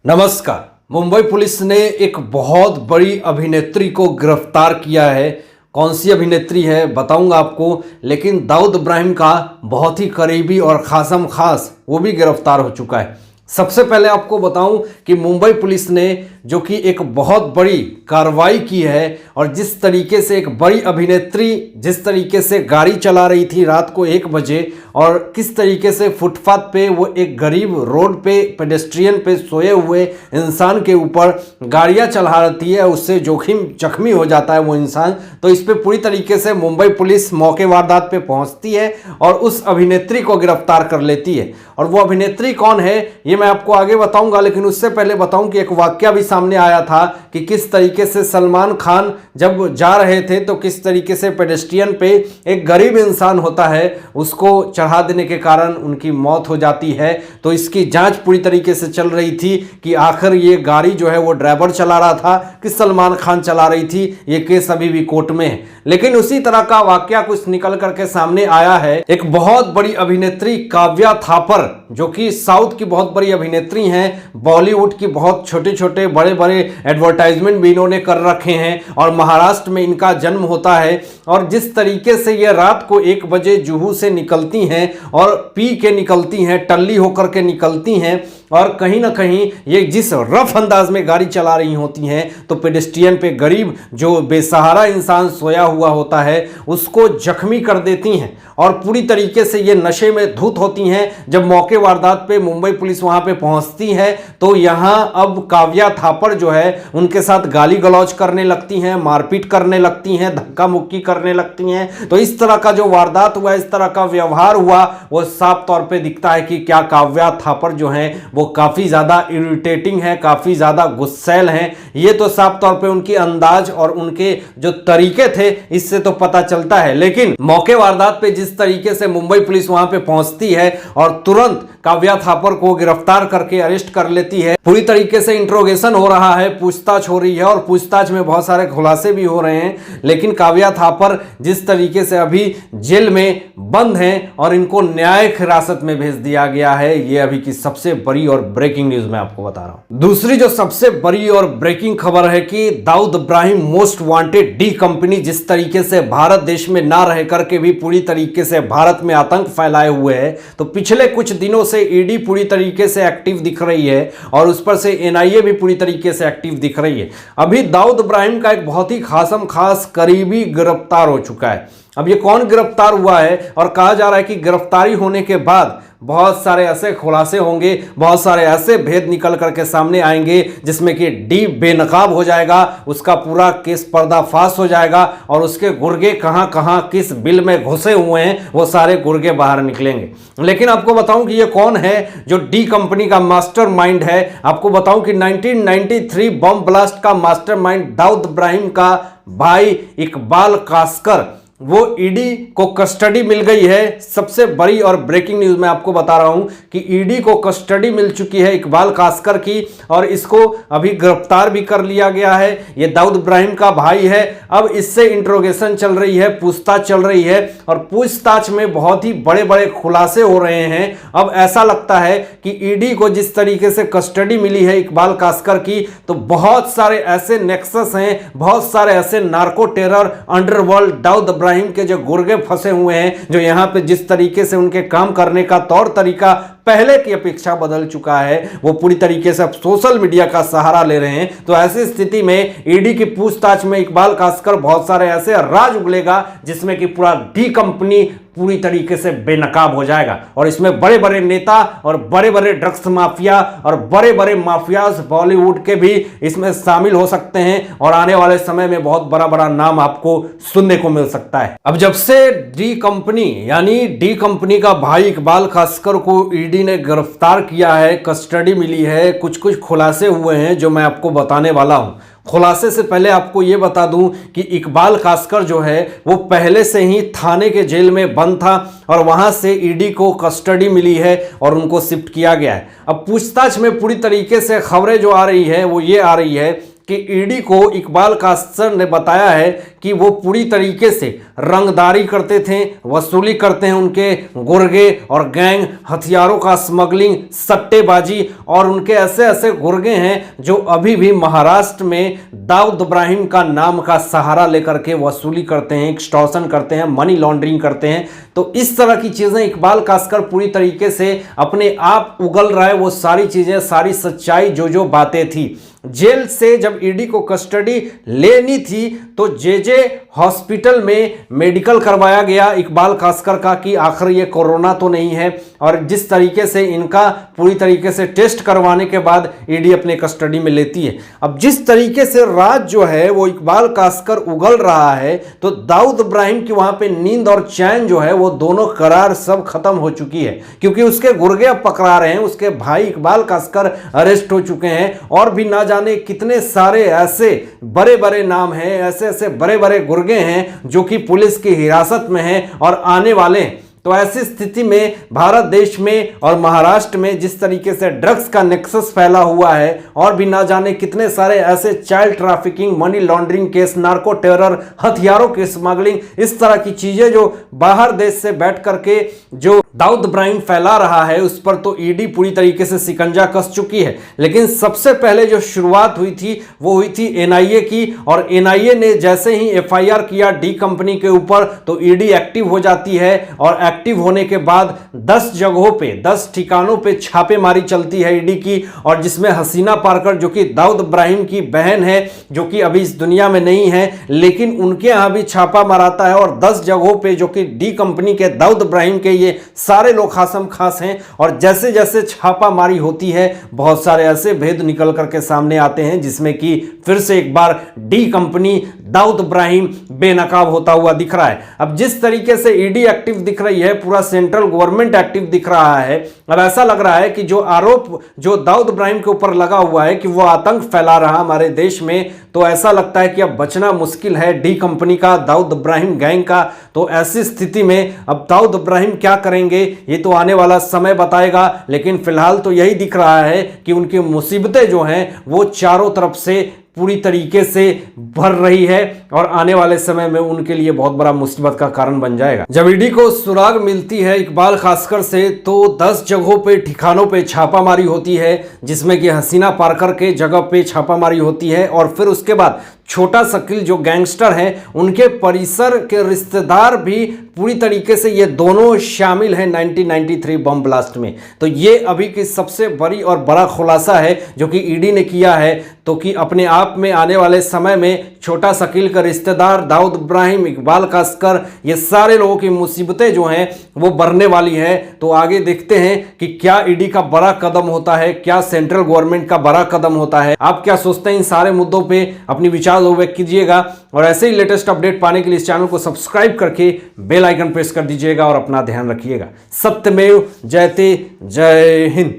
नमस्कार। मुंबई पुलिस ने एक बहुत बड़ी अभिनेत्री को गिरफ्तार किया है। कौन सी अभिनेत्री है बताऊंगा आपको, लेकिन दाऊद इब्राहिम का बहुत ही करीबी और खासम खास वो भी गिरफ्तार हो चुका है। सबसे पहले आपको बताऊं कि मुंबई पुलिस ने जो कि एक बहुत बड़ी कार्रवाई की है और जिस तरीके से एक बड़ी अभिनेत्री जिस तरीके से गाड़ी चला रही थी रात को 1 बजे और किस तरीके से फुटपाथ पे वो एक गरीब रोड पे पेडेस्ट्रियन पे सोए हुए इंसान के ऊपर गाड़ियां चला रही है, उससे जोखिम जख्मी हो जाता है वो इंसान। तो इस पे पूरी तरीके से मुंबई पुलिस मौके वारदात पे पहुंचती है और उस अभिनेत्री को गिरफ्तार कर लेती है। और वो अभिनेत्री कौन है ये मैं आपको आगे बताऊंगा, लेकिन उससे पहले बताऊं कि एक वाकया भी सामने आया था कि किस तरीके से सलमान खान जब जा रहे थे तो किस तरीके से पेडेस्ट्रियन पे एक गरीब इंसान होता है उसको चढ़ा देने के कारण उनकी मौत हो जाती है। तो इसकी जांच पूरी तरीके से चल रही थी कि आखिर ये गाड़ी जो है वो ड्राइवर चला रहा था कि सलमान खान चला रही थी। ये केस अभी भी कोर्ट में है, लेकिन उसी तरह का वाकया कुछ निकल करके सामने आया है। एक बहुत बड़ी अभिनेत्री काव्या थापर जो कि साउथ की बहुत बड़ी अभिनेत्री हैं, बॉलीवुड की बहुत छोटे छोटे बड़े बड़े एडवर्टाइजमेंट भी इन्होंने कर रखे हैं और महाराष्ट्र में इनका जन्म होता है। और जिस तरीके से ये रात को 1 बजे जुहू से निकलती हैं और पी के निकलती हैं, टल्ली होकर के निकलती हैं और कहीं ना कहीं ये जिस रफ अंदाज में गाड़ी चला रही होती हैं तो पेडेस्ट्रियन पे गरीब जो बेसहारा इंसान सोया हुआ होता है उसको जख्मी कर देती हैं और पूरी तरीके से ये नशे में धुत होती हैं। जब मौके वारदात पे मुंबई पुलिस वहां पे पहुंचती है तो यहां अब काव्या थापर जो है उनके साथ गाली गलौज करने लगती हैं, मारपीट करने लगती हैं, धक्का मुक्की करने लगती हैं। तो इस तरह का जो वारदात हुआ, इस तरह का व्यवहार हुआ, वो साफ तौर पे दिखता है कि क्या काव्या थापर जो है वो काफी ज्यादा इरिटेटिंग है, काफी ज्यादा गुस्सैल हैं। ये तो साफ तौर पे उनकी अंदाज और उनके जो तरीके थे इससे तो पता चलता है। लेकिन मौके वारदात पे जिस तरीके से मुंबई पुलिस वहां पे पहुंचती है और तुरंत काव्या थापर को गिरफ्तार करके अरेस्ट कर लेती है, पूरी तरीके से इंट्रोगेशन हो रहा है, पूछताछ हो रही है और पूछताछ में बहुत सारे खुलासे भी हो रहे हैं। लेकिन काव्या थापर जिस तरीके से अभी जेल में बंद हैं और इनको न्यायिक हिरासत में भेज दिया गया है, ये अभी की सबसे बड़ी और ब्रेकिंग न्यूज मैं आपको बता रहा हूं। दूसरी जो सबसे बड़ी और ब्रेकिंग खबर है कि Dawood Ibrahim most wanted D company जिस तरीके से भारत देश में ना रह करके भी पूरी तरीके से भारत में आतंक फैलाए हुए है, तो पिछले कुछ दिनों से ईडी पूरी तरीके से एक्टिव दिख रही है और उस पर से एनआईए भी पूरी तरीके से एक्टिव दिख रही है। अभी दाऊद इब्राहिम का एक बहुत ही खासम खास करीबी गिरफ्तार हो चुका है। अब ये कौन गिरफ्तार हुआ है और कहा जा रहा है कि गिरफ्तारी होने के बाद बहुत सारे ऐसे खुलासे होंगे, बहुत सारे ऐसे भेद निकल करके सामने आएंगे जिसमें कि डी बेनकाब हो जाएगा, उसका पूरा केस पर्दाफाश हो जाएगा और उसके गुर्गे कहां कहां किस बिल में घुसे हुए हैं वो सारे गुर्गे बाहर निकलेंगे। लेकिन आपको बताऊं कि ये कौन है जो डी कंपनी का मास्टरमाइंड है। आपको बताऊं कि 1993 बम ब्लास्ट का मास्टरमाइंड दाऊद इब्राहिम का भाई इकबाल कासकर, वो ईडी को कस्टडी मिल गई है। सबसे बड़ी और ब्रेकिंग न्यूज मैं आपको बता रहा हूं कि ईडी को कस्टडी मिल चुकी है इकबाल कासकर की और इसको अभी गिरफ्तार भी कर लिया गया है। ये दाऊद इब्राहिम का भाई है। अब इससे इंट्रोगेशन चल रही है, पूछताछ चल रही है और पूछताछ में बहुत ही बड़े बड़े खुलासे हो रहे हैं। अब ऐसा लगता है कि ईडी को जिस तरीके से कस्टडी मिली है इकबाल कासकर की, तो बहुत सारे ऐसे नेक्सस हैं, बहुत सारे ऐसे narco terror underworld Dawood Ibrahim के जो गुर्गे फंसे हुए हैं, जो यहां पे जिस तरीके से उनके काम करने का तौर तरीका पहले की अपेक्षा बदल चुका है, वो पूरी तरीके से अब सोशल मीडिया का सहारा ले रहे हैं। तो ऐसी स्थिति में ईडी की पूछताछ में इकबाल कासकर बहुत सारे ऐसे राज उगलेगा जिसमें कि पूरा डी कंपनी पूरी तरीके से बेनकाब हो जाएगा और इसमें बड़े बड़े नेता और बड़े बड़े ड्रग्स माफिया और बड़े बड़े माफियाज बॉलीवुड के भी इसमें शामिल हो सकते हैं और आने वाले समय में बहुत बड़ा बड़ा नाम आपको सुनने को मिल सकता है। अब जब से डी कंपनी यानी डी कंपनी का भाई इकबाल कासकर को ईडी ने गिरफ्तार किया है, कस्टडी मिली है, कुछ कुछ खुलासे हुए हैं जो मैं आपको बताने वाला हूं। खुलासे से पहले आपको यह बता दूं कि इकबाल कासकर जो है वो पहले से ही थाने के जेल में बंद था और वहां से ईडी को कस्टडी मिली है और उनको शिफ्ट किया गया है। अब पूछताछ में पूरी तरीके से खबरें जो आ रही है वो ये आ रही है कि ईडी को इकबाल कासकर ने बताया है कि वो पूरी तरीके से रंगदारी करते थे, वसूली करते हैं उनके गुर्गे और गैंग, हथियारों का स्मगलिंग, सट्टेबाजी, और उनके ऐसे ऐसे गुर्गे हैं जो अभी भी महाराष्ट्र में दाऊद इब्राहिम का नाम का सहारा लेकर के वसूली करते हैं, एक्सटॉर्शन करते हैं, मनी लॉन्ड्रिंग करते हैं। तो इस तरह की चीजें इकबाल कास्कर पूरी तरीके से अपने आप उगल रहा है, वो सारी चीजें, सारी सच्चाई, जो बातें थी। जेल से जब ईडी को कस्टडी लेनी थी तो जे हॉस्पिटल में मेडिकल करवाया गया इकबाल कास्कर का कि आखिर ये कोरोना तो नहीं है, और जिस तरीके से इनका पूरी तरीके से टेस्ट करवाने के बाद ईडी अपने कस्टडी में लेती है। अब जिस तरीके से राज जो है वो इकबाल कास्कर उगल रहा है, तो दाऊद इब्राहिम की वहां पे नींद और चैन जो है वो दोनों करार सब खत्म हो चुकी है, क्योंकि उसके गुर्गे अब पकड़ा रहे हैं, उसके भाई इकबाल कास्कर अरेस्ट हो चुके हैं, और भी ना जाने कितने सारे ऐसे बड़े बड़े नाम हैं, ऐसे ऐसे बड़े बड़े गुर्गे हैं जो कि पुलिस की हिरासत में हैं और आने वाले हैं। तो ऐसी स्थिति में भारत देश में और महाराष्ट्र में जिस तरीके से ड्रग्स का नेक्सस फैला हुआ है, और भी ना जाने कितने सारे ऐसे child trafficking, money laundering case, narco terror, हथियारों की स्मगलिंग, इस तरह की चीजें जो बाहर देश से बैठ करके जो दाऊद इब्राहिम फैला रहा है, उस पर तो ईडी पूरी तरीके से शिकंजा कस चुकी है। लेकिन सबसे पहले जो शुरुआत हुई थी वो हुई थी एनआईए की, और एनआईए ने जैसे ही एफआईआर किया डी कंपनी के ऊपर तो ईडी एक्टिव हो जाती है, और एक्टिव होने के बाद 10 जगहों पे, 10 ठिकानों पे छापेमारी चलती है ईडी की, और जिसमें हसीना पारकर जो कि दाऊद इब्राहिम की बहन है, जो कि अभी इस दुनिया में नहीं है, लेकिन उनके यहां भी छापा मारता है, और 10 जगहों पे जो कि डी कंपनी के दाऊद इब्राहिम के ये सारे लोग खासम खास हैं, और जैसे जैसे छापामारी होती है बहुत सारे ऐसे भेद निकल करके सामने आते हैं, जिसमें कि फिर से एक बार डी कंपनी, दाऊद इब्राहिम बेनकाब होता हुआ दिख रहा है। अब जिस तरीके से ईडी एक्टिव दिख रही है, पूरा सेंट्रल गवर्नमेंट एक्टिव दिख रहा है, अब ऐसा लग रहा है कि जो आरोप जो दाऊद इब्राहिम के ऊपर लगा हुआ है कि वो आतंक फैला रहा हमारे देश में, तो ऐसा लगता है कि अब बचना मुश्किल है डी कंपनी का, दाऊद इब्राहिम गैंग का। तो ऐसी स्थिति में अब दाऊद इब्राहिम क्या करेंगे ये तो आने वाला समय बताएगा, लेकिन फिलहाल तो यही दिख रहा है कि उनकी मुसीबतें जो हैं वो चारों तरफ से पूरी तरीके से भर रही है, और आने वाले समय में उनके लिए बहुत बड़ा मुसीबत का कारण बन जाएगा। जब ईडी को सुराग मिलती है इकबाल कास्कर से, तो 10 जगहों पे, ठिकानों पे छापामारी होती है, जिसमें कि हसीना पारकर के जगह पे छापामारी होती है, और फिर उसके बाद छोटा शकील जो गैंगस्टर हैं, उनके परिसर के रिश्तेदार भी पूरी तरीके से, ये दोनों शामिल हैं 1993 बम ब्लास्ट में। तो ये अभी की सबसे बड़ी और बड़ा खुलासा है जो कि ईडी ने किया है, तो कि अपने आप में आने वाले समय में छोटा शकील का रिश्तेदार दाऊद इब्राहिम, इकबाल कास्कर, ये सारे लोगों की मुसीबतें जो हैं वो बढ़ने वाली है। तो आगे देखते हैं कि क्या ईडी का बड़ा कदम होता है, क्या सेंट्रल गवर्नमेंट का बड़ा कदम होता है। आप क्या सोचते हैं इन सारे मुद्दों पे? अपनी विचार व्यक्त कीजिएगा, और ऐसे ही लेटेस्ट अपडेट पाने के लिए इस चैनल को सब्सक्राइब करके बेल आइकन प्रेस कर दीजिएगा, और अपना ध्यान रखिएगा। सत्यमेव जयते, जय हिंद।